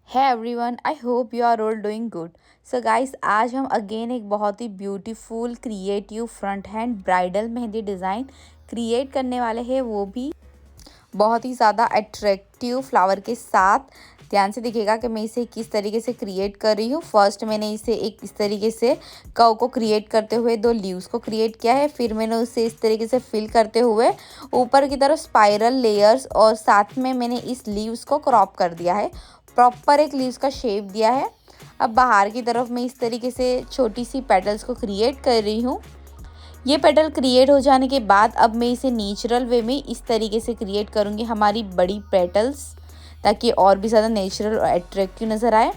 है everyone, I hope you are all doing good. So guys, आज हम again एक बहुत ही beautiful creative front hand bridal mehndi design create करने वाले हैं, वो भी बहुत ही ज़्यादा अट्रैक्टिव फ्लावर के साथ। ध्यान से देखिएगा कि मैं इसे किस तरीके से क्रिएट कर रही हूँ। फर्स्ट मैंने इसे एक इस तरीके से कव को क्रिएट करते हुए दो लीव्स को क्रिएट किया है। फिर मैंने उसे इस तरीके से फिल करते हुए ऊपर की तरफ स्पाइरल लेयर्स और साथ में मैंने इस लीव्स को क्रॉप कर दिया है, प्रॉपर एक लीव्स का शेप दिया है। अब बाहर की तरफ मैं इस तरीके से छोटी सी पेटल्स को क्रिएट कर रही हूँ। ये पेटल क्रिएट हो जाने के बाद अब मैं इसे नेचुरल वे में इस तरीके से क्रिएट करूँगी हमारी बड़ी पेटल्स, ताकि और भी ज़्यादा नेचुरल और अट्रैक्टिव नज़र आए।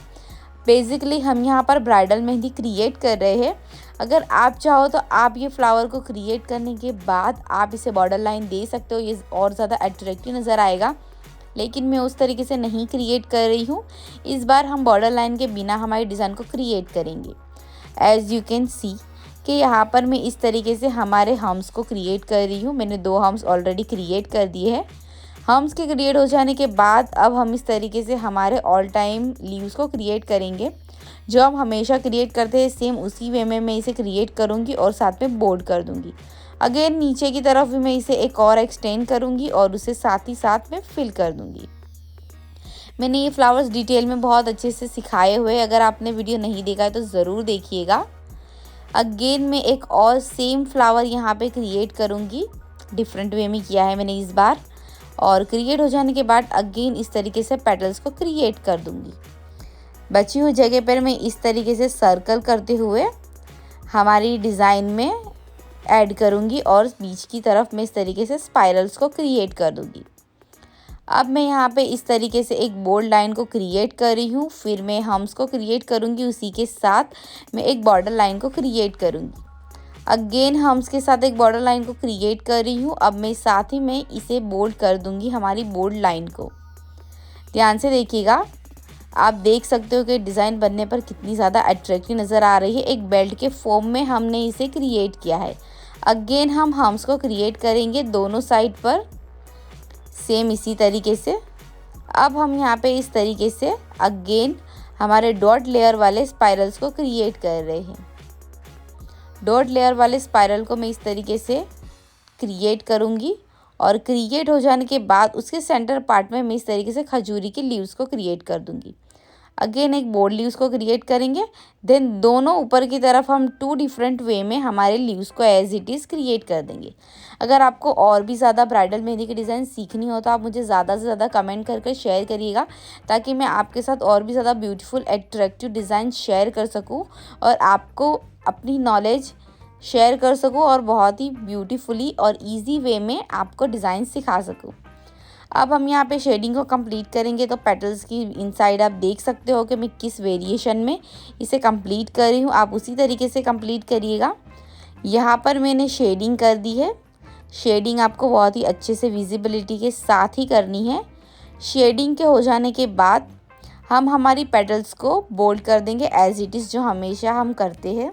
बेसिकली हम यहाँ पर ब्राइडल मेहंदी क्रिएट कर रहे हैं। अगर आप चाहो तो आप ये फ्लावर को क्रिएट करने के बाद आप इसे बॉर्डर लाइन दे सकते हो, ये और ज़्यादा अट्रैक्टिव नज़र आएगा। लेकिन मैं उस तरीके से नहीं क्रिएट कर रही हूँ। इस बार हम बॉर्डर लाइन के बिना हमारी डिज़ाइन को क्रिएट करेंगे। एज़ यू कैन सी कि यहाँ पर मैं इस तरीके से हमारे हम्स को क्रिएट कर रही हूँ। मैंने 2 हम्स ऑलरेडी क्रिएट कर दिए हैं। हम्स के क्रिएट हो जाने के बाद अब हम इस तरीके से हमारे ऑल टाइम लीव्स को क्रिएट करेंगे। जो हम हमेशा क्रिएट करते हैं सेम उसी वे में मैं इसे क्रिएट करूँगी और साथ में बोल्ड कर दूँगी। अगेन नीचे की तरफ भी मैं इसे एक और एक्सटेंड करूँगी और उसे साथ ही साथ में फिल कर दूँगी। मैंने ये फ्लावर्स डिटेल में बहुत अच्छे से सिखाए हुए, अगर आपने वीडियो नहीं देखा है तो ज़रूर देखिएगा। अगेन मैं एक और सेम फ्लावर यहाँ पे क्रिएट करूँगी, डिफरेंट वे में किया है मैंने इस बार। और क्रिएट हो जाने के बाद अगेन इस तरीके से पेटल्स को क्रिएट कर दूँगी। बची हुई जगह पर मैं इस तरीके से सर्कल करते हुए हमारी डिज़ाइन में ऐड करूँगी और बीच की तरफ मैं इस तरीके से स्पाइरल्स को क्रिएट कर दूँगी। अब मैं यहाँ पे इस तरीके से एक बोल्ड लाइन को क्रिएट कर रही हूँ। फिर मैं हम्स को क्रिएट करूँगी, उसी के साथ मैं एक बॉर्डर लाइन को क्रिएट करूँगी। अगेन हम्स के साथ एक बॉर्डर लाइन को क्रिएट कर रही हूँ। अब मैं साथ ही में इसे बोल्ड कर दूँगी हमारी बोल्ड लाइन को। ध्यान से देखिएगा, आप देख सकते हो कि डिज़ाइन बनने पर कितनी ज़्यादा अट्रैक्टिव नज़र आ रही है। एक बेल्ट के फॉर्म में हमने इसे क्रिएट किया है। अगेन हम हम्स को क्रिएट करेंगे दोनों साइड पर सेम इसी तरीके से। अब हम यहाँ पे इस तरीके से अगेन हमारे डॉट लेयर वाले स्पाइरल्स को क्रिएट कर रहे हैं। डॉट लेयर वाले स्पाइरल को मैं इस तरीके से क्रिएट करूँगी और क्रिएट हो जाने के बाद उसके सेंटर पार्ट में मैं इस तरीके से खजूरी के लीव्स को क्रिएट कर दूँगी। अगेन एक बोल्ड लीव्स को क्रिएट करेंगे, देन दोनों ऊपर की तरफ हम 2 डिफरेंट वे में हमारे लीव्स को एज इट इज़ क्रिएट कर देंगे। अगर आपको और भी ज़्यादा ब्राइडल मेहंदी की डिज़ाइन सीखनी हो तो आप मुझे ज़्यादा से ज़्यादा कमेंट करके शेयर करिएगा, ताकि मैं आपके साथ और भी ज़्यादा ब्यूटीफुल अट्रैक्टिव डिज़ाइन शेयर कर सकूँ और आपको अपनी नॉलेज शेयर कर सकूँ और बहुत ही ब्यूटीफुली और ईजी वे में आपको डिज़ाइन सिखा सकूँ। अब हम यहाँ पे शेडिंग को कंप्लीट करेंगे, तो पेटल्स की इनसाइड आप देख सकते हो कि मैं किस वेरिएशन में इसे कंप्लीट कर रही हूँ। आप उसी तरीके से कंप्लीट करिएगा। यहाँ पर मैंने शेडिंग कर दी है। शेडिंग आपको बहुत ही अच्छे से विजिबिलिटी के साथ ही करनी है। शेडिंग के हो जाने के बाद हम हमारी पेटल्स को बोल्ड कर देंगे एज इट इज़, जो हमेशा हम करते हैं।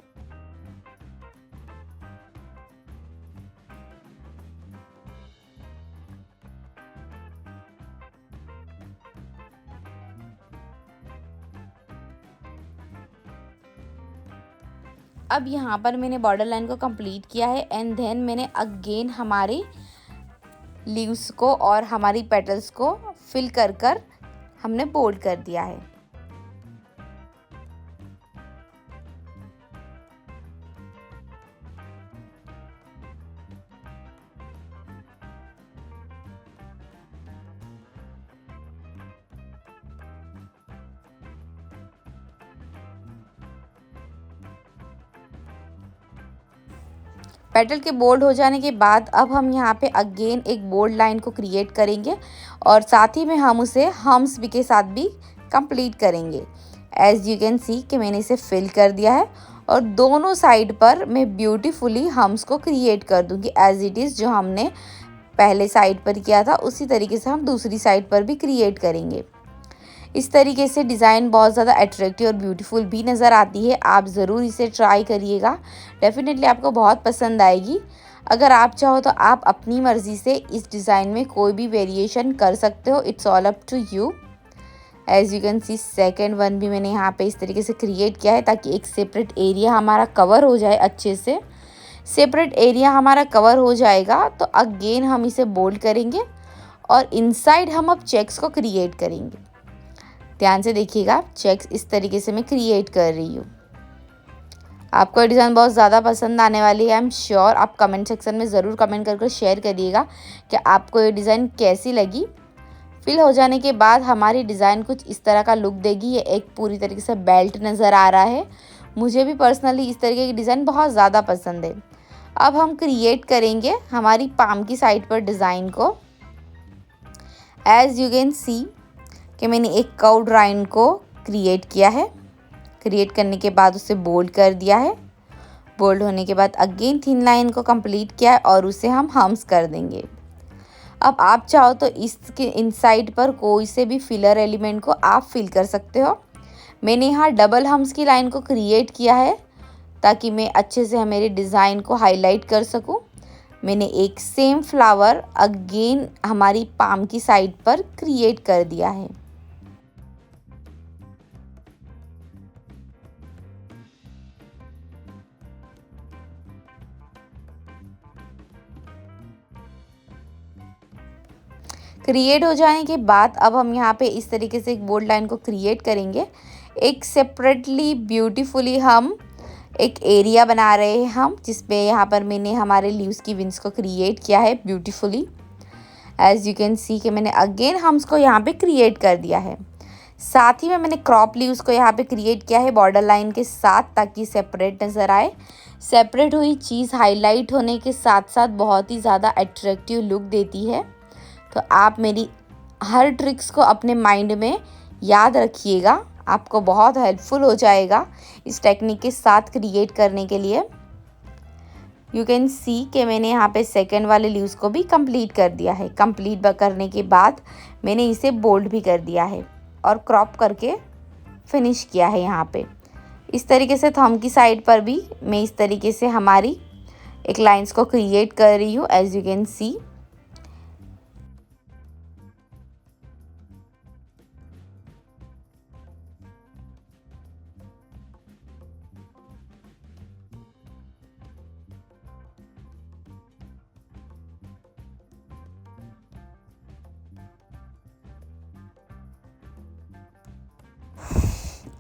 अब यहाँ पर मैंने बॉर्डर लाइन को कंप्लीट किया है एंड देन मैंने अगेन हमारे लीव्स को और हमारी पेटल्स को फिल कर हमने बोल्ड कर दिया है। पेटल के बोल्ड हो जाने के बाद अब हम यहाँ पे अगेन एक बोल्ड लाइन को क्रिएट करेंगे और साथ ही में हम उसे हम्स भी के साथ भी कंप्लीट करेंगे। एज यू कैन सी कि मैंने इसे फिल कर दिया है और दोनों साइड पर मैं ब्यूटीफुली हम्स को क्रिएट कर दूँगी एज इट इज़, जो हमने पहले साइड पर किया था उसी तरीके से हम दूसरी साइड पर भी क्रिएट करेंगे। इस तरीके से डिज़ाइन बहुत ज़्यादा अट्रैक्टिव और ब्यूटीफुल भी नज़र आती है। आप ज़रूर इसे ट्राई करिएगा, डेफिनेटली आपको बहुत पसंद आएगी। अगर आप चाहो तो आप अपनी मर्ज़ी से इस डिज़ाइन में कोई भी वेरिएशन कर सकते हो, it's all up to you. As you can see second one भी मैंने यहाँ पे इस तरीके से क्रिएट किया है ताकि एक सेपरेट एरिया हमारा कवर हो जाए अच्छे से। सेपरेट एरिया हमारा कवर हो जाएगा तो अगेन हम इसे बोल्ड करेंगे और इनसाइड हम अब चेक्स को क्रिएट करेंगे। ध्यान से देखिएगा, चेक्स इस तरीके से मैं क्रिएट कर रही हूँ। आपको ये डिज़ाइन बहुत ज़्यादा पसंद आने वाली है। आई एम श्योर आप कमेंट सेक्शन में ज़रूर कमेंट करके शेयर करिएगा कि आपको ये डिज़ाइन कैसी लगी। फिल हो जाने के बाद हमारी डिज़ाइन कुछ इस तरह का लुक देगी। ये एक पूरी तरीके से बेल्ट नज़र आ रहा है। मुझे भी पर्सनली इस तरीके की डिज़ाइन बहुत ज़्यादा पसंद है। अब हम क्रिएट करेंगे हमारी पाम की साइड पर डिज़ाइन को। एज यू कैन सी कि मैंने एक कर्व्ड लाइन को क्रिएट किया है। क्रिएट करने के बाद उसे बोल्ड कर दिया है। बोल्ड होने के बाद अगेन थिन लाइन को कंप्लीट किया है और उसे हम हम्स कर देंगे। अब आप चाहो तो इसके इनसाइड पर कोई से भी फिलर एलिमेंट को आप फिल कर सकते हो। मैंने यहाँ डबल हम्स की लाइन को क्रिएट किया है ताकि मैं अच्छे से मेरे डिज़ाइन को हाईलाइट कर सकूँ। मैंने एक सेम फ्लावर अगेन हमारी पाम की साइड पर क्रिएट कर दिया है। क्रिएट हो जाने के बाद अब हम यहाँ पे इस तरीके से एक बोल्ड लाइन को क्रिएट करेंगे। एक सेपरेटली ब्यूटीफुली हम एक एरिया बना रहे हैं हम, जिसपे यहाँ पर मैंने हमारे लीव्स की विंग्स को क्रिएट किया है beautifully. As you can see कि मैंने अगेन हम्स को यहाँ पे क्रिएट कर दिया है। साथ ही में मैंने क्रॉप लीव्स को यहाँ पे क्रिएट किया है बॉर्डर लाइन के साथ, ताकि सेपरेट नज़र आए। सेपरेट हुई चीज़ हाईलाइट होने के साथ साथ बहुत ही ज़्यादा अट्रैक्टिव लुक देती है। तो आप मेरी हर ट्रिक्स को अपने माइंड में याद रखिएगा, आपको बहुत हेल्पफुल हो जाएगा इस टेक्निक के साथ क्रिएट करने के लिए। यू कैन सी कि मैंने यहाँ पे सेकंड वाले लीव्स को भी कंप्लीट कर दिया है। कंप्लीट करने के बाद मैंने इसे बोल्ड भी कर दिया है और क्रॉप करके फिनिश किया है यहाँ पे। इस तरीके से थंब की साइड पर भी मैं इस तरीके से हमारी एक लाइंस को क्रिएट कर रही हूँ। एज यू कैन सी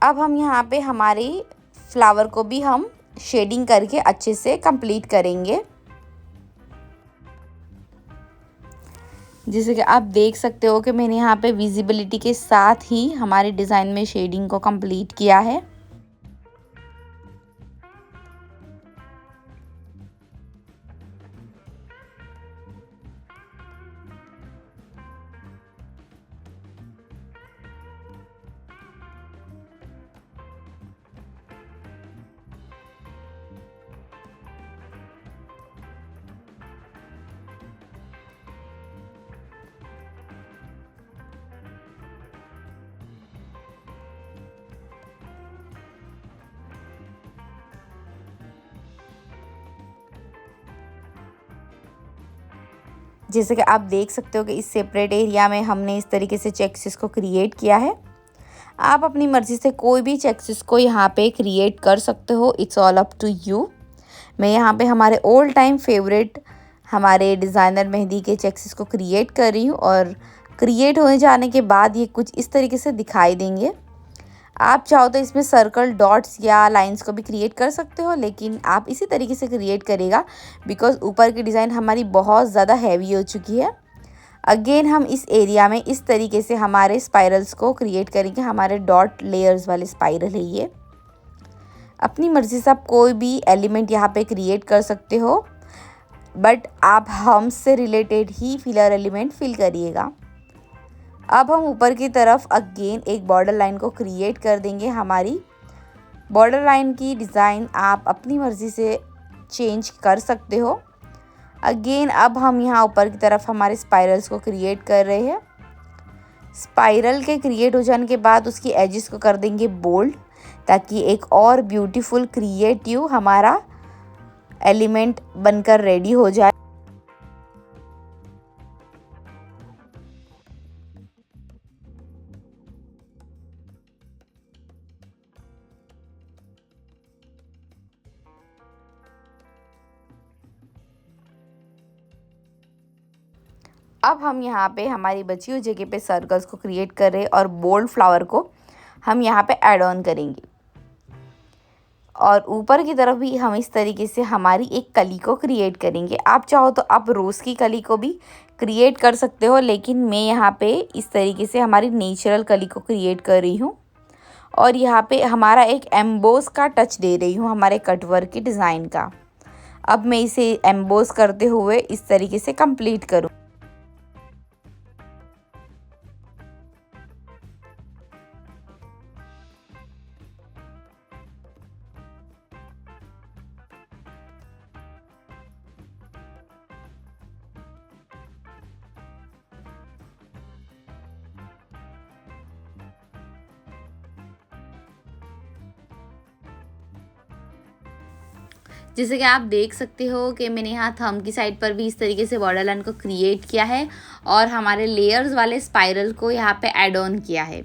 अब हम यहाँ पे हमारे फ्लावर को भी हम शेडिंग करके अच्छे से कंप्लीट करेंगे। जैसे कि आप देख सकते हो कि मैंने यहाँ पे विजिबिलिटी के साथ ही हमारे डिज़ाइन में शेडिंग को कंप्लीट किया है। जैसे कि आप देख सकते हो कि इस सेपरेट एरिया में हमने इस तरीके से चेक्सिस को क्रिएट किया है। आप अपनी मर्ज़ी से कोई भी चेक्सिस को यहाँ पे क्रिएट कर सकते हो, it's all up to you. मैं यहाँ पे हमारे ऑल टाइम फेवरेट हमारे डिज़ाइनर मेहंदी के चेक्सिस को क्रिएट कर रही हूँ और क्रिएट हो जाने के बाद ये कुछ इस तरीके से दिखाई देंगे। आप चाहो तो इसमें सर्कल, डॉट्स या लाइंस को भी क्रिएट कर सकते हो, लेकिन आप इसी तरीके से क्रिएट करेगा बिकॉज ऊपर की डिज़ाइन हमारी बहुत ज़्यादा हैवी हो चुकी है। अगेन हम इस एरिया में इस तरीके से हमारे स्पाइरल्स को क्रिएट करेंगे। हमारे डॉट लेयर्स वाले स्पाइरल है ये। अपनी मर्ज़ी से आप कोई भी एलिमेंट यहाँ पे क्रिएट कर सकते हो, बट आप हम्स से रिलेटेड ही फिलर एलिमेंट फिल करिएगा। अब हम ऊपर की तरफ अगेन एक बॉर्डर लाइन को क्रिएट कर देंगे। हमारी बॉर्डर लाइन की डिज़ाइन आप अपनी मर्ज़ी से चेंज कर सकते हो। अगेन अब हम यहाँ ऊपर की तरफ हमारे स्पाइरल्स को क्रिएट कर रहे हैं। स्पाइरल के क्रिएट हो जाने के बाद उसकी एजेस को कर देंगे बोल्ड, ताकि एक और ब्यूटीफुल क्रिएटिव हमारा एलिमेंट बनकर रेडी हो जाए। अब हम यहाँ पे हमारी बची हुई जगह पे सर्कल्स को क्रिएट कर रहे हैं और बोल्ड फ्लावर को हम यहाँ पे ऐड ऑन करेंगे। और ऊपर की तरफ भी हम इस तरीके से हमारी एक कली को क्रिएट करेंगे। आप चाहो तो आप रोज़ की कली को भी क्रिएट कर सकते हो, लेकिन मैं यहाँ पे इस तरीके से हमारी नेचुरल कली को क्रिएट कर रही हूँ और यहाँ पे हमारा एक एम्बोस का टच दे रही हूँ हमारे कटवर्क की डिज़ाइन का। अब मैं इसे एम्बोस करते हुए इस तरीके से कंप्लीट करूँ। जैसे कि आप देख सकते हो कि मैंने यहाँ थंब की साइड पर भी इस तरीके से बॉर्डर लाइन को क्रिएट किया है और हमारे लेयर्स वाले स्पाइरल को यहाँ पे ऐड ऑन किया है।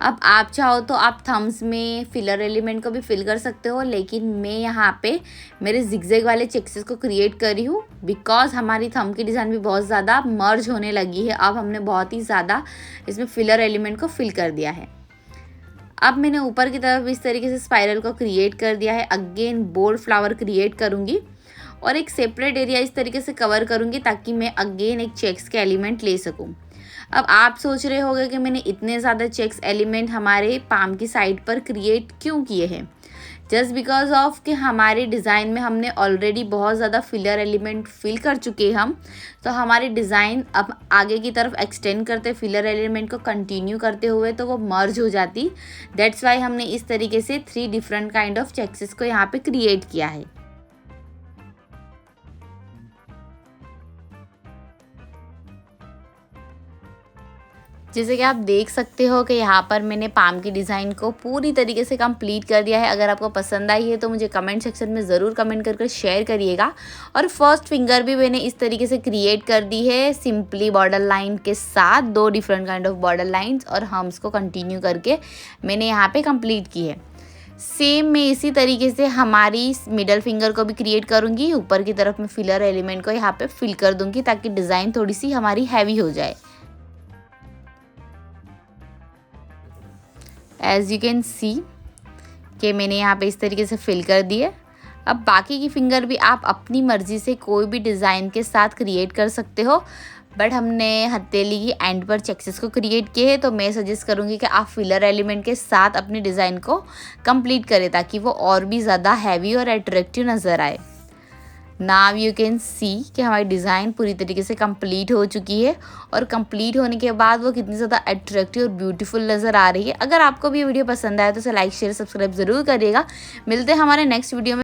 अब आप चाहो तो आप थम्स में फिलर एलिमेंट को भी फिल कर सकते हो, लेकिन मैं यहाँ पे मेरे जिगजैग वाले चेक्सेस को क्रिएट कर रही हूँ बिकॉज हमारी थंब की डिज़ाइन भी बहुत ज़्यादा मर्ज होने लगी है। अब हमने बहुत ही ज़्यादा इसमें फिलर एलिमेंट को फिल कर दिया है। अब मैंने ऊपर की तरफ इस तरीके से स्पाइरल को क्रिएट कर दिया है। अगेन बोल्ड फ्लावर क्रिएट करूँगी और एक सेपरेट एरिया इस तरीके से कवर करूँगी ताकि मैं अगेन एक चेक्स के एलिमेंट ले सकूँ। अब आप सोच रहे होंगे कि मैंने इतने ज़्यादा चेक्स एलिमेंट हमारे पाम की साइड पर क्रिएट क्यों किए हैं। जस्ट बिकॉज ऑफ कि हमारे डिज़ाइन में हमने ऑलरेडी बहुत ज़्यादा फिलर एलिमेंट फिल कर चुके हम, तो हमारी डिज़ाइन अब आगे की तरफ एक्सटेंड करते फिलर एलिमेंट को कंटिन्यू करते हुए तो वो मर्ज हो जाती। दैट्स वाई हमने इस तरीके से 3 डिफरेंट काइंड ऑफ चेक्सेस को यहाँ पे क्रिएट किया है। जैसे कि आप देख सकते हो कि यहाँ पर मैंने पाम की डिज़ाइन को पूरी तरीके से कंप्लीट कर दिया है। अगर आपको पसंद आई है तो मुझे कमेंट सेक्शन में ज़रूर कमेंट करके शेयर करिएगा। और फर्स्ट फिंगर भी मैंने इस तरीके से क्रिएट कर दी है सिंपली बॉर्डर लाइन के साथ, 2 different kind of border lines और हम्स को कंटिन्यू करके मैंने यहाँ पर कंप्लीट की है। सेम मैं इसी तरीके से हमारी मिडल फिंगर को भी क्रिएट करूँगी। ऊपर की तरफ मैं फिलर एलिमेंट को यहाँ पर फिल कर दूँगी ताकि डिज़ाइन थोड़ी सी हमारी हैवी हो जाए। एज़ यू कैन सी कि मैंने यहाँ पे इस तरीके से फिल कर दिए। अब बाकी की फिंगर भी आप अपनी मर्ज़ी से कोई भी डिज़ाइन के साथ क्रिएट कर सकते हो, बट हमने हथेली की एंड पर चेक्सेस को क्रिएट किए हैं तो मैं सजेस्ट करूँगी कि आप फिलर एलिमेंट के साथ अपनी डिज़ाइन को कंप्लीट करें ताकि वो और भी ज़्यादा हैवी और अट्रैक्टिव नज़र आए। नाउ यू कैन सी कि हमारी डिज़ाइन पूरी तरीके से कंप्लीट हो चुकी है और कंप्लीट होने के बाद वो कितनी ज़्यादा अट्रैक्टिव और ब्यूटीफुल नज़र आ रही है। अगर आपको भी ये वीडियो पसंद आया तो उसे लाइक शेयर सब्सक्राइब ज़रूर करिएगा। मिलते हैं हमारे नेक्स्ट वीडियो में।